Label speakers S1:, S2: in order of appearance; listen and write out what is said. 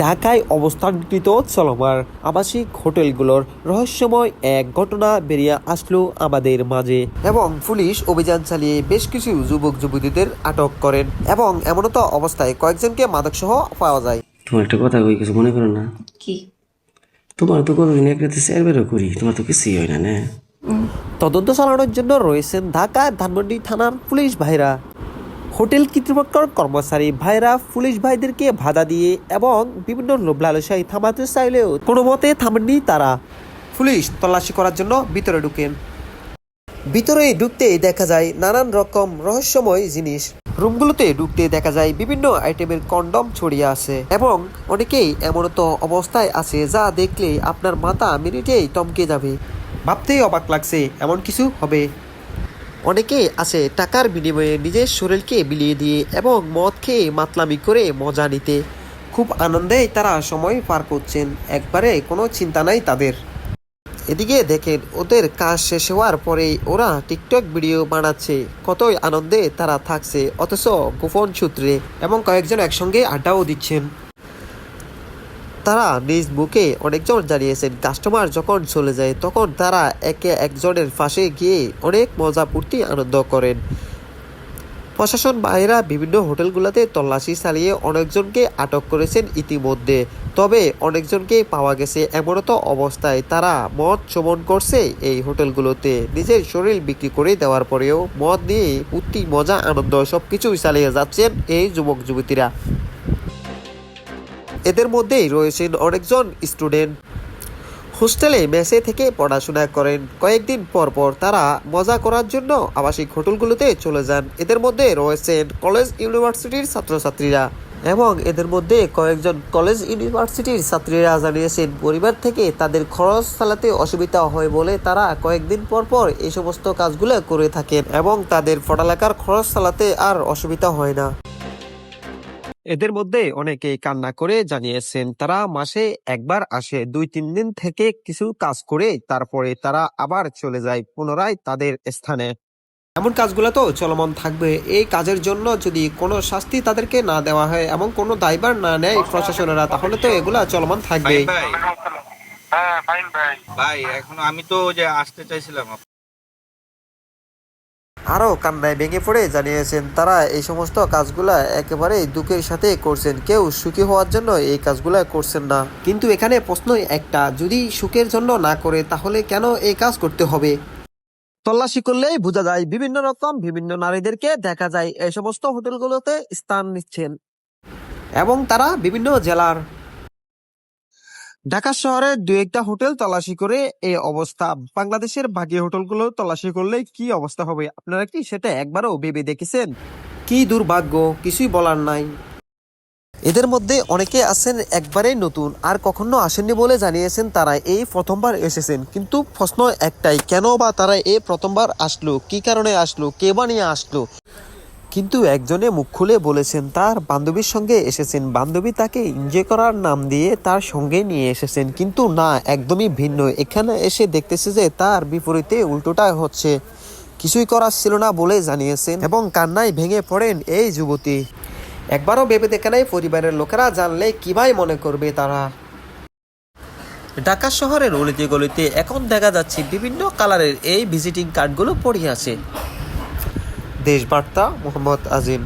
S1: ঢাকায় অবস্থানকৃত চলমান আবাসিক হোটেলগুলোর রহস্যময় এক ঘটনা বেরিয়ে আসলো আমাদের মাঝে এবং পুলিশ অভিযান চালিয়ে বেশ কিছু যুবক যুবতীদের আটক করেন এবং এমনতো অবস্থায় কয়েকজনকে মাদকসহ পাওয়া যায়।
S2: তোমার একটা কথা কই, কিছু মনে করো না?
S3: কি?
S2: তোমার তো কতদিন এক রাতে বেরো করি, তোমার তো কিছুই হয় না না?
S1: তদন্ত চালানোর জন্য রয়েছেন ঢাকা ধানমন্ডি থানার পুলিশ ভাইরা। হোটেল কর্তৃপক্ষের কর্মচারী ভাইরা পুলিশ ভাইদেরকে বাধা দিয়ে এবং বিভিন্ন লোভ লালসায় থামাতে চাইলেও কোনো মতে থামেননি তারা। পুলিশ তল্লাশি করার জন্য ভিতরে ঢুকেন। ভিতরে ঢুকতেই দেখা যায় নানান রকম রহস্যময় জিনিস। রুমগুলোতে ঢুকতে দেখা যায় বিভিন্ন আইটেমের কন্ডম ছড়িয়ে আছে এবং অনেকেই এমনতো অবস্থায় আছে যা দেখলে আপনার মাথা মিনিটেই চমকে যাবে। ভাবতেই অবাক লাগছে এমন কিছু হবে। অনেকে আছে টাকার বিনিময়ে নিজের শরীরকে বিলিয়ে দিয়ে এবং মদ খেয়ে মাতলামি করে মজা নিতে। খুব আনন্দে তারা সময় পার করছেন, একবারে কোনো চিন্তা নাই তাদের। এদিকে দেখেন ওদের কাজ শেষ হওয়ার পরেই ওরা টিকটক ভিডিও বানাচ্ছে, কতই আনন্দে তারা থাকছে অথচ গোপন সূত্রে, এবং কয়েকজন একসঙ্গে আড্ডাও দিচ্ছেন। তারা নিজ মুখে অনেকজন জানিয়েছেন কাস্টমার যখন চলে যায় তখন তারা একে একজনের পাশে গিয়ে অনেক মজা ফুর্তি আনন্দ করেন। প্রশাসন বাইরা বিভিন্ন হোটেলগুলোতে তল্লাশি চালিয়ে অনেকজনকে আটক করেছেন ইতিমধ্যে। তবে অনেকজনকে পাওয়া গেছে এমনতো অবস্থায় তারা মদ সেবন করছে এই হোটেলগুলোতে, নিজের শরীর বিক্রি করে দেওয়ার পরেও মদ নিয়ে ফুর্তি মজা আনন্দ সবকিছুই চালিয়ে যাচ্ছেন এই যুবক যুবতীরা। এদের মধ্যেই রয়েছেন অনেকজন স্টুডেন্ট, হোস্টেলে মেসে থেকে পড়াশোনা করেন। কয়েকদিন পর পর তারা মজা করার জন্য আবাসিক হোটেলগুলোতে চলে যান। এদের মধ্যে রয়েছেন কলেজ ইউনিভার্সিটির ছাত্রছাত্রীরা এবং এদের মধ্যে কয়েকজন কলেজ ইউনিভার্সিটির ছাত্রীরা জানিয়েছেন পরিবার থেকে তাদের খরচ চালাতে অসুবিধা হয় বলে তারা কয়েকদিন পর পর এই সমস্ত কাজগুলো করে থাকেন এবং তাদের পড়ালেখার খরচ চালাতে আর অসুবিধা হয় না। এদের মধ্যে অনেকে কান্না করে জানিয়েছেন তারা মাসে একবার আসে, 2-3 দিন থেকে কিছু কাজ করে তারপরে তারা আবার চলে যায় পুনরায় তাদের স্থানে। এমন কাজগুলো তো চলমান থাকবে। এই কাজের জন্য যদি কোনো শাস্তি তাদেরকে না দেওয়া হয় এবং কোনো দায়ভার না নেয় প্রশাসনেরা, তাহলে তো এগুলা চলমান থাকবে।
S4: ভাই এখন আমি তো যে আসতে চাইছিলাম।
S1: আরও কান্নায় ভেঙে পড়ে জানিয়েছেন তারা এই সমস্ত কাজগুলা একেবারে দুঃখের সাথে করছেন, কেউ সুখী হওয়ার জন্য এই কাজগুলা করছেন না। কিন্তু এখানে প্রশ্ন একটা, যদি সুখের জন্য না করে তাহলে কেন এই কাজ করতে হবে? তল্লাশি করলেই বোঝা যায় বিভিন্ন রকম বিভিন্ন নারীদেরকে দেখা যায় এই সমস্ত হোটেলগুলোতে স্থান নিচ্ছেন এবং তারা বিভিন্ন জেলার। ঢাকা শহরে 2-1টা হোটেল তল্লাশি করে এই অবস্থা, বাংলাদেশের বাকি হোটেলগুলো তল্লাশি করলে কি অবস্থা হবে আপনারা কি সেটা একবারও ভেবে দেখেছেন? কি দুর্ভাগ্য, কিছুই বলার নাই। এদের মধ্যে অনেকে আছেন একবারেই নতুন, আর কখনো আসেননি বলে জানিয়েছেন তারা এই প্রথমবার এসেছেন। কিন্তু প্রশ্ন একটাই, কেন বা তারা এই প্রথমবার আসলো, কি কারণে আসলো, কে বা নিয়ে আসলো? কিন্তু একজনে মুখ খুলে বলেছেন তার বান্ধবীর সঙ্গে এসেছেন, বান্ধবী তাকে এনজয় করার নাম দিয়ে তার সঙ্গে নিয়ে এসেছেন। কিন্তু না, একদমই ভিন্ন। এখানে এসে দেখতেছে যে তার বিপরীতে উল্টোটা হচ্ছে। কিছুই করার ছিল না বলে জানিয়েছেন এবং কান্নায় ভেঙে পড়েন এই যুবতী। একবারও ভেবে দেখে নাই পরিবারের লোকেরা জানলে কি ভাই মনে করবে তারা। ঢাকা শহরের অলিতে গলিতে এখন দেখা যাচ্ছে বিভিন্ন কালারের এই ভিজিটিং কার্ডগুলো পড়ে আছে। দেশবার্তা, মোহাম্মদ আজিম।